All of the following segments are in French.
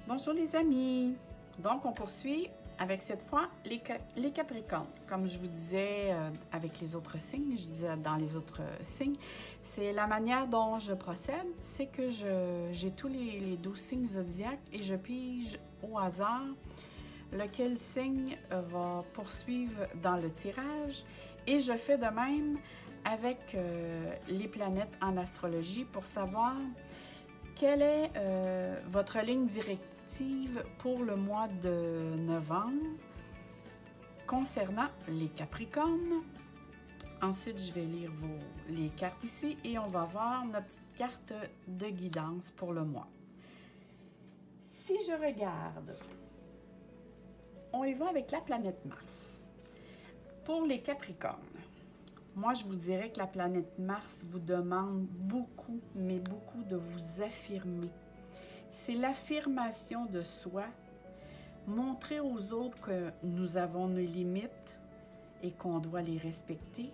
Bonjour les amis! Donc on poursuit avec cette fois les Capricornes. Comme je vous disais avec les autres signes, je disais dans les autres signes, c'est la manière dont je procède, c'est que j'ai tous les 12 signes zodiaques et je pige au hasard lequel signe va poursuivre dans le tirage. Et je fais de même avec les planètes en astrologie pour savoir quelle est votre ligne directive pour le mois de novembre concernant les Capricornes. Ensuite, je vais lire les cartes ici et on va voir notre petite carte de guidance pour le mois. Si je regarde, on y va avec la planète Mars. Pour les Capricornes, moi, je vous dirais que la planète Mars vous demande beaucoup, mais beaucoup de vous affirmer. C'est l'affirmation de soi, montrer aux autres que nous avons nos limites et qu'on doit les respecter.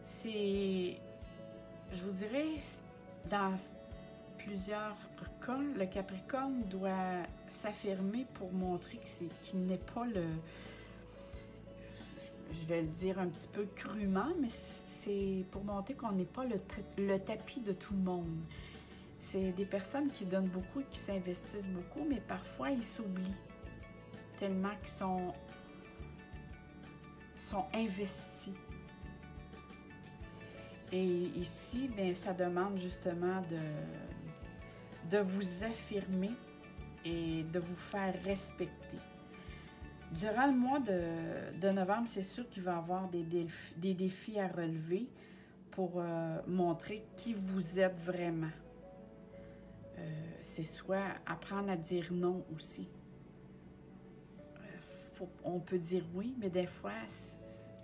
C'est, je vous dirais, dans plusieurs cas, le Capricorne doit s'affirmer pour montrer qu'il n'est pas le... Je vais le dire un petit peu crûment, mais c'est pour montrer qu'on n'est pas le tapis de tout le monde. C'est des personnes qui donnent beaucoup et qui s'investissent beaucoup, mais parfois ils s'oublient tellement qu'ils sont investis. Et ici, bien, ça demande justement de vous affirmer et de vous faire respecter. Durant le mois de novembre, c'est sûr qu'il va y avoir des défis à relever pour montrer qui vous êtes vraiment. C'est soit apprendre à dire non aussi. On peut dire oui, mais des fois,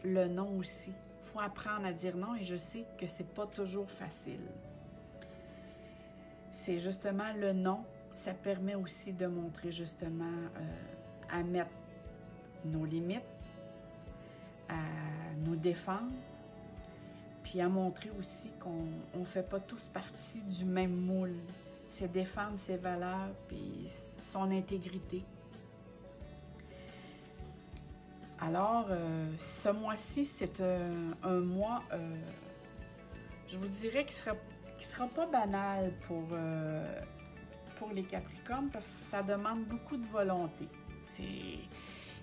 le non aussi. Il faut apprendre à dire non et je sais que c'est pas toujours facile. C'est justement le non, ça permet aussi de montrer justement à mettre nos limites, à nous défendre, puis à montrer aussi qu'on ne fait pas tous partie du même moule. C'est défendre ses valeurs puis son intégrité. Alors, ce mois-ci, c'est un mois, je vous dirais, qui sera pas banal pour les Capricornes parce que ça demande beaucoup de volonté.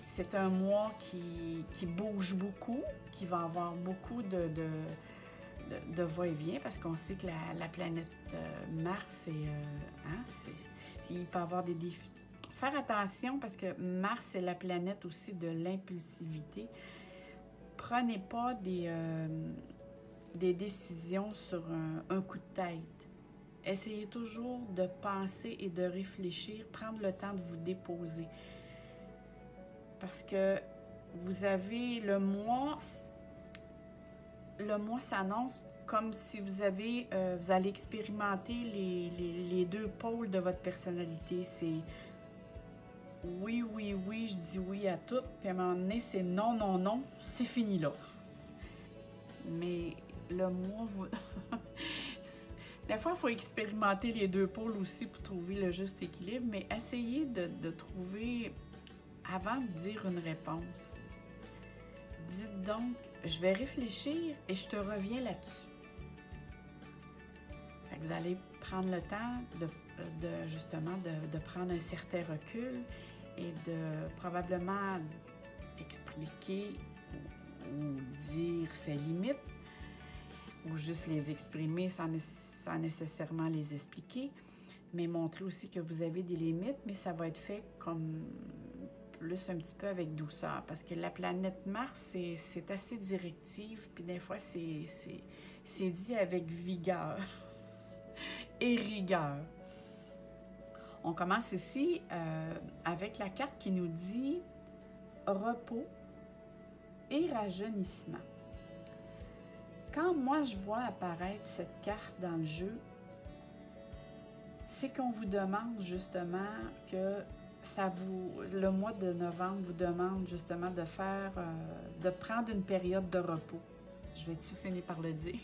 C'est un mois qui bouge beaucoup, qui va avoir beaucoup de va-et-vient parce qu'on sait que la planète Mars, il peut y avoir des défis. Faire attention parce que Mars, c'est la planète aussi de l'impulsivité. Prenez pas des décisions sur un coup de tête. Essayez toujours de penser et de réfléchir, prendre le temps de vous déposer. Parce que vous avez le mois s'annonce comme si vous allez expérimenter les deux pôles de votre personnalité. C'est oui, oui, oui, je dis oui à tout, puis à un moment donné, c'est non, non, non, c'est fini là. Mais le mois, des fois, il faut expérimenter les deux pôles aussi pour trouver le juste équilibre, mais essayez de trouver, avant de dire une réponse, dites donc, je vais réfléchir et je te reviens là-dessus. Vous allez prendre le temps justement de prendre un certain recul et de probablement expliquer ou dire ses limites ou juste les exprimer sans nécessairement les expliquer, mais montrer aussi que vous avez des limites, mais ça va être fait comme plus un petit peu avec douceur, parce que la planète Mars, c'est assez directive, puis des fois, c'est dit avec vigueur et rigueur. On commence ici avec la carte qui nous dit repos et rajeunissement. Quand moi, je vois apparaître cette carte dans le jeu, c'est qu'on vous demande justement que le mois de novembre vous demande justement de prendre une période de repos. Je vais-tu finir par le dire?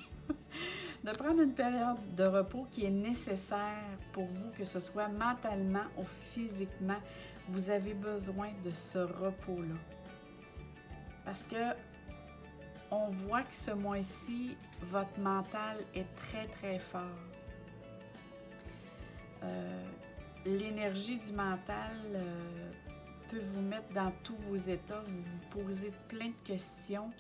de prendre une période de repos qui est nécessaire pour vous, que ce soit mentalement ou physiquement. Vous avez besoin de ce repos-là. Parce que on voit que ce mois-ci, votre mental est très, très fort. L'énergie du mental peut vous mettre dans tous vos états, vous vous posez plein de questions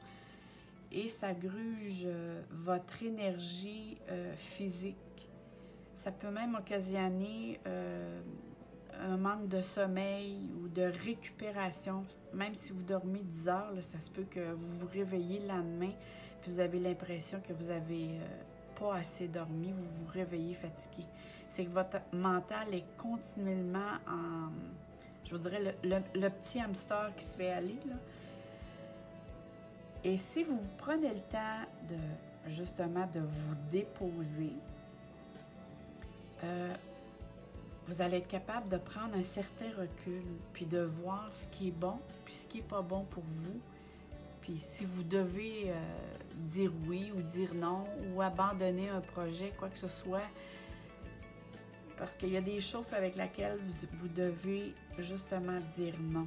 et ça gruge votre énergie physique. Ça peut même occasionner un manque de sommeil ou de récupération. Même si vous dormez 10 heures, là, ça se peut que vous vous réveillez le lendemain et vous avez l'impression que vous n'avez pas assez dormi, vous vous réveillez fatigué. C'est que votre mental est continuellement en, je vous dirais, le petit hamster qui se fait aller, là. Et si vous prenez le temps de, justement, de vous déposer, vous allez être capable de prendre un certain recul, puis de voir ce qui est bon, puis ce qui n'est pas bon pour vous. Puis si vous devez dire oui ou dire non, ou abandonner un projet, quoi que ce soit, parce qu'il y a des choses avec lesquelles vous devez justement dire non.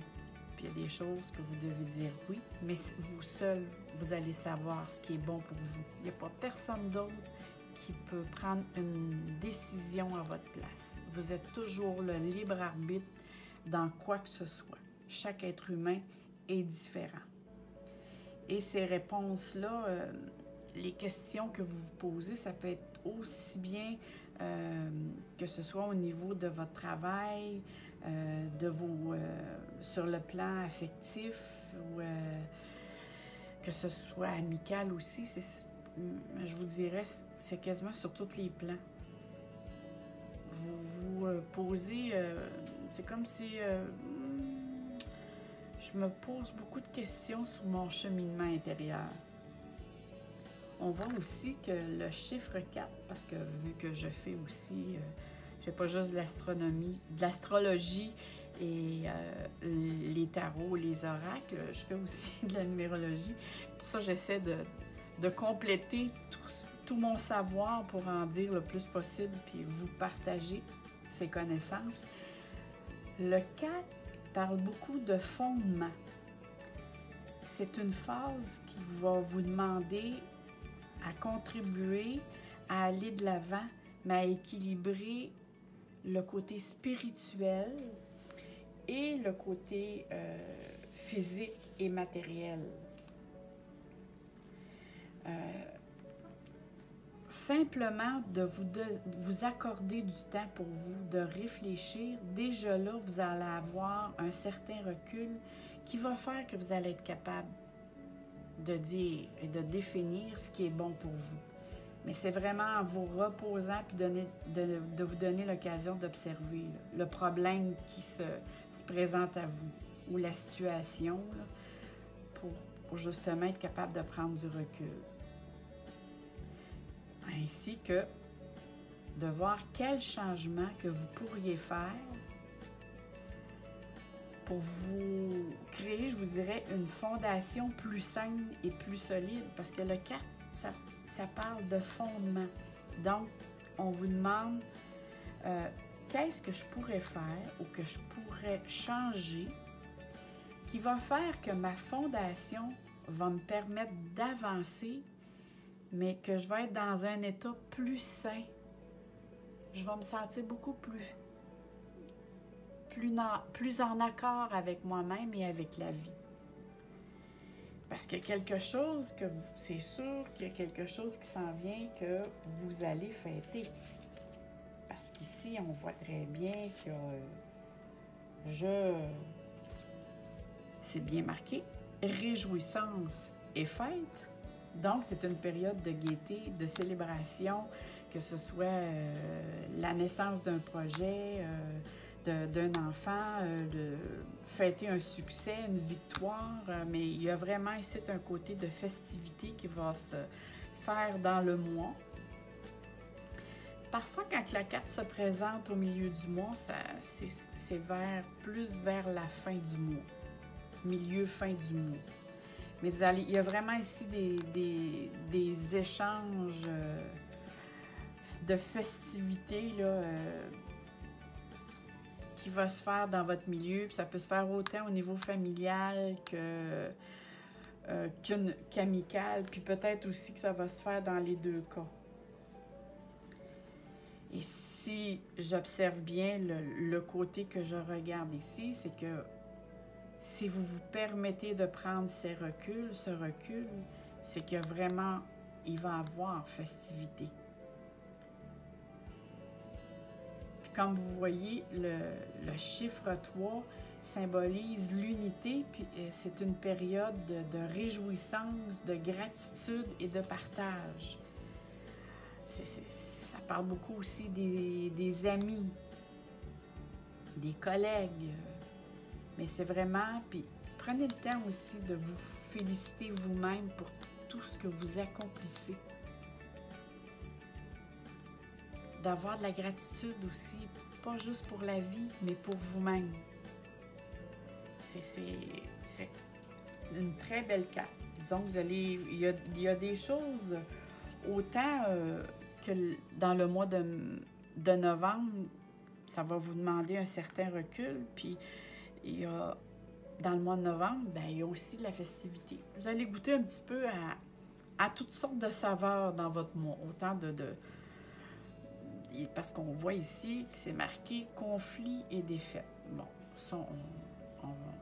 Puis il y a des choses que vous devez dire oui, mais vous seul, vous allez savoir ce qui est bon pour vous. Il n'y a pas personne d'autre qui peut prendre une décision à votre place. Vous êtes toujours le libre arbitre dans quoi que ce soit. Chaque être humain est différent. Et ces réponses-là, les questions que vous vous posez, ça peut être aussi bien que ce soit au niveau de votre travail, sur le plan affectif, ou que ce soit amical aussi. Je vous dirais, c'est quasiment sur tous les plans. Vous vous posez, c'est comme si je me pose beaucoup de questions sur mon cheminement intérieur. On voit aussi que le chiffre 4, parce que vu que je fais aussi, je fais pas juste de l'astronomie, de l'astrologie et les tarots, les oracles, je fais aussi de la numérologie. Pour ça, j'essaie de compléter tout mon savoir pour en dire le plus possible puis vous partager ces connaissances. Le 4 parle beaucoup de fondement. C'est une phase qui va vous demander à contribuer, à aller de l'avant, mais à équilibrer le côté spirituel et le côté physique et matériel. Simplement de vous accorder du temps pour vous, de réfléchir, déjà là, vous allez avoir un certain recul qui va faire que vous allez être capable de dire et de définir ce qui est bon pour vous. Mais c'est vraiment en vous reposant puis de vous donner l'occasion d'observer le problème qui se présente à vous ou la situation là, pour justement être capable de prendre du recul. Ainsi que de voir quel changement que vous pourriez faire pour vous créer, je vous dirais, une fondation plus saine et plus solide. Parce que le 4, ça parle de fondement. Donc, on vous demande qu'est-ce que je pourrais faire ou que je pourrais changer qui va faire que ma fondation va me permettre d'avancer, mais que je vais être dans un état plus sain. Je vais me sentir beaucoup plus en accord avec moi-même et avec la vie. Parce qu'il y a quelque chose que c'est sûr qu'il y a quelque chose qui s'en vient que vous allez fêter. Parce qu'ici, on voit très bien que c'est bien marqué, réjouissance et fête. Donc, c'est une période de gaieté, de célébration, que ce soit la naissance d'un projet, d'un enfant, de fêter un succès, une victoire, mais il y a vraiment ici un côté de festivité qui va se faire dans le mois. Parfois, quand la carte se présente au milieu du mois, c'est plus vers la fin du mois, milieu-fin du mois. Mais il y a vraiment ici des échanges de festivités là, qui va se faire dans votre milieu. Puis ça peut se faire autant au niveau familial qu'amical, puis peut-être aussi que ça va se faire dans les deux cas. Et si j'observe bien le côté que je regarde ici, c'est que si vous vous permettez de prendre ce recul, c'est que vraiment, il va y avoir festivité. Puis comme vous voyez, le chiffre 3 symbolise l'unité, puis c'est une période de réjouissance, de gratitude et de partage. Ça parle beaucoup aussi des amis, des collègues. Mais c'est vraiment, puis prenez le temps aussi de vous féliciter vous-même pour tout ce que vous accomplissez. D'avoir de la gratitude aussi, pas juste pour la vie, mais pour vous-même. C'est une très belle carte. Disons que vous allez, il y a des choses, autant que dans le mois de novembre, ça va vous demander un certain recul, puis il y a, dans le mois de novembre, bien, il y a aussi de la festivité. Vous allez goûter un petit peu à toutes sortes de saveurs dans votre mois. Autant parce qu'on voit ici que c'est marqué conflit et défaite. Bon, ça,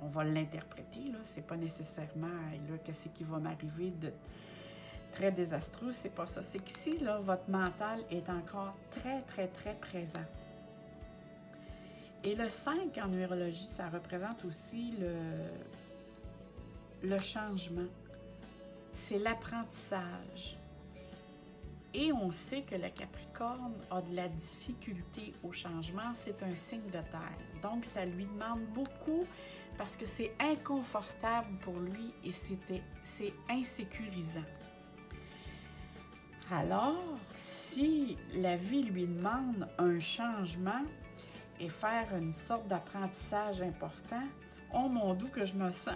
on va l'interpréter, là. C'est pas nécessairement, là, qu'est-ce qui va m'arriver de très désastreux. C'est pas ça. C'est qu'ici, là, votre mental est encore très, très, très présent. Et le 5 en numérologie, ça représente aussi le changement. C'est l'apprentissage. Et on sait que le Capricorne a de la difficulté au changement. C'est un signe de terre. Donc, ça lui demande beaucoup parce que c'est inconfortable pour lui et c'est insécurisant. Alors, si la vie lui demande un changement, et faire une sorte d'apprentissage important, oh mon Dieu que je me sens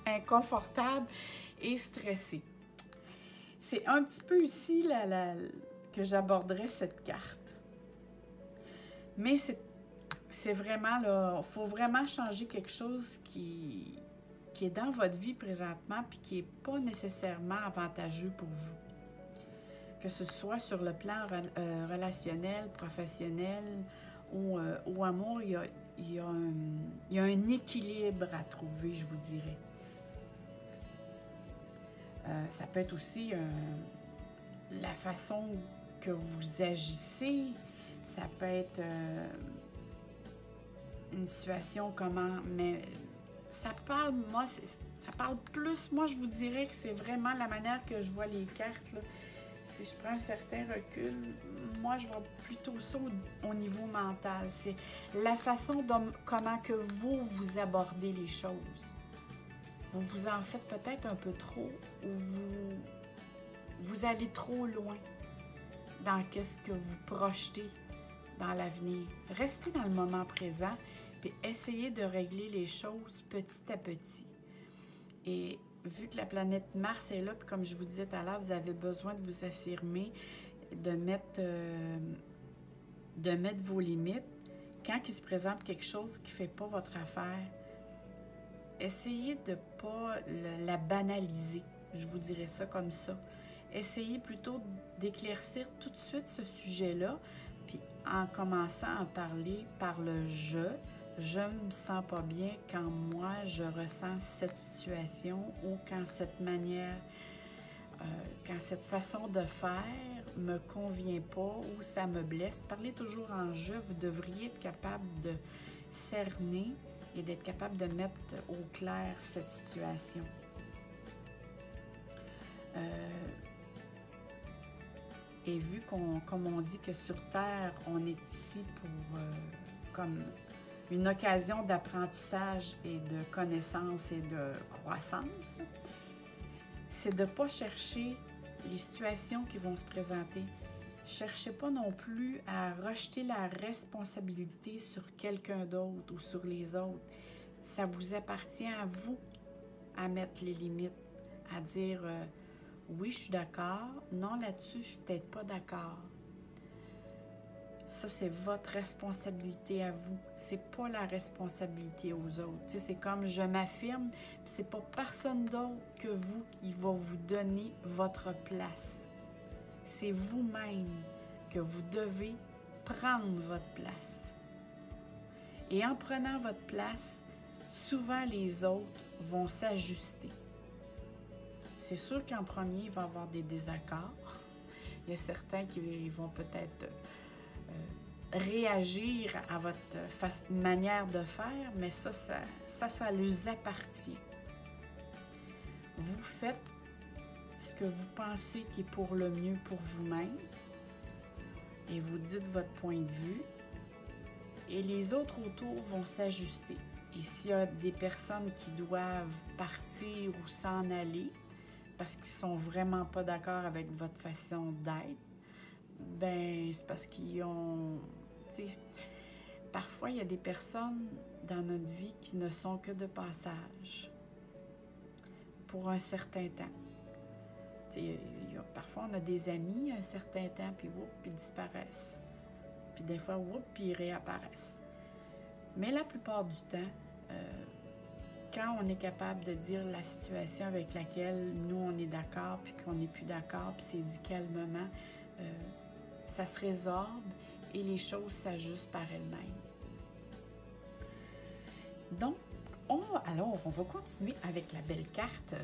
inconfortable et stressée. C'est un petit peu ici que j'aborderais cette carte. Mais c'est vraiment, là, il faut vraiment changer quelque chose qui est dans votre vie présentement puis qui n'est pas nécessairement avantageux pour vous. Que ce soit sur le plan relationnel, professionnel, au amour, il y a un équilibre à trouver, je vous dirais. Ça peut être aussi la façon que vous agissez. Ça peut être une situation mais ça parle, ça parle plus, moi je vous dirais que c'est vraiment la manière que je vois les cartes, là. Si je prends un certain recul, moi, je vois plutôt ça au niveau mental. C'est la façon comment que vous abordez les choses. Vous vous en faites peut-être un peu trop ou vous allez trop loin dans qu'est-ce que vous projetez dans l'avenir. Restez dans le moment présent puis essayez de régler les choses petit à petit. Et vu que la planète Mars est là, puis comme je vous disais tout à l'heure, vous avez besoin de vous affirmer, de mettre vos limites. Quand il se présente quelque chose qui ne fait pas votre affaire, essayez de ne pas la banaliser. Je vous dirais ça comme ça. Essayez plutôt d'éclaircir tout de suite ce sujet-là, puis en commençant à en parler par le « je ne me sens pas bien quand moi je ressens cette situation ou quand cette manière, quand cette façon de faire me convient pas ou ça me blesse. » Parlez toujours en « je », vous devriez être capable de cerner et d'être capable de mettre au clair cette situation. Et vu comme on dit que sur Terre, on est ici pour comme une occasion d'apprentissage et de connaissance et de croissance, c'est de ne pas chercher les situations qui vont se présenter. Cherchez pas non plus à rejeter la responsabilité sur quelqu'un d'autre ou sur les autres. Ça vous appartient à vous à mettre les limites, à dire oui, je suis d'accord, non, là-dessus, je suis peut-être pas d'accord. Ça, c'est votre responsabilité à vous. C'est pas la responsabilité aux autres. Tu sais, c'est comme je m'affirme, puis c'est pas personne d'autre que vous qui va vous donner votre place. C'est vous-même que vous devez prendre votre place. Et en prenant votre place, souvent les autres vont s'ajuster. C'est sûr qu'en premier, il va y avoir des désaccords. Il y a certains qui vont peut-être réagir à votre manière de faire, mais ça leur appartient. Vous faites ce que vous pensez qui est pour le mieux pour vous-même et vous dites votre point de vue et les autres autour vont s'ajuster. Et s'il y a des personnes qui doivent partir ou s'en aller parce qu'ils sont vraiment pas d'accord avec votre façon d'être, ben c'est parce qu'ils ont... Parfois, il y a des personnes dans notre vie qui ne sont que de passage pour un certain temps. Parfois, on a des amis un certain temps, puis ils disparaissent. Puis des fois, puis ils réapparaissent. Mais la plupart du temps, quand on est capable de dire la situation avec laquelle nous, on est d'accord, puis qu'on n'est plus d'accord, puis c'est dit calmement, ça se résorbe et les choses s'ajustent par elles-mêmes. Donc, alors, on va continuer avec la belle carte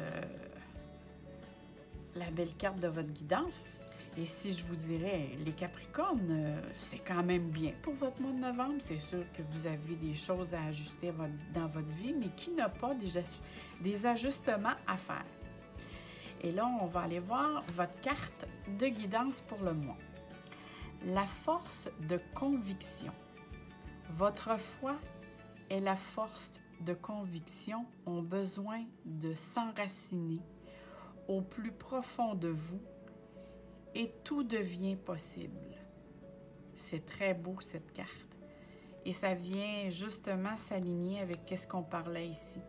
de votre guidance. Et si je vous dirais, les Capricornes, c'est quand même bien pour votre mois de novembre. C'est sûr que vous avez des choses à ajuster dans votre vie, mais qui n'a pas des ajustements à faire? Et là, on va aller voir votre carte de guidance pour le mois. La force de conviction. Votre foi et la force de conviction ont besoin de s'enraciner au plus profond de vous et tout devient possible. C'est très beau cette carte et ça vient justement s'aligner avec ce qu'on parlait ici.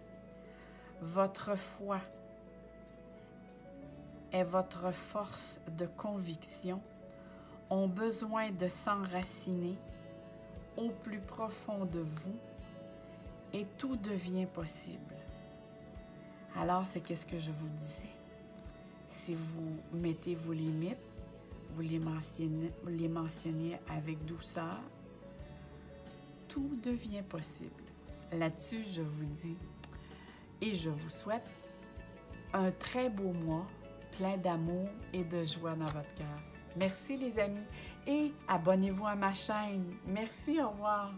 Votre foi et votre force de conviction ont besoin de s'enraciner au plus profond de vous et tout devient possible. Alors, c'est qu'est-ce que je vous disais. Si vous mettez vos limites, vous les mentionnez avec douceur, tout devient possible. Là-dessus, je vous dis et je vous souhaite un très beau mois, plein d'amour et de joie dans votre cœur. Merci les amis et abonnez-vous à ma chaîne. Merci, au revoir.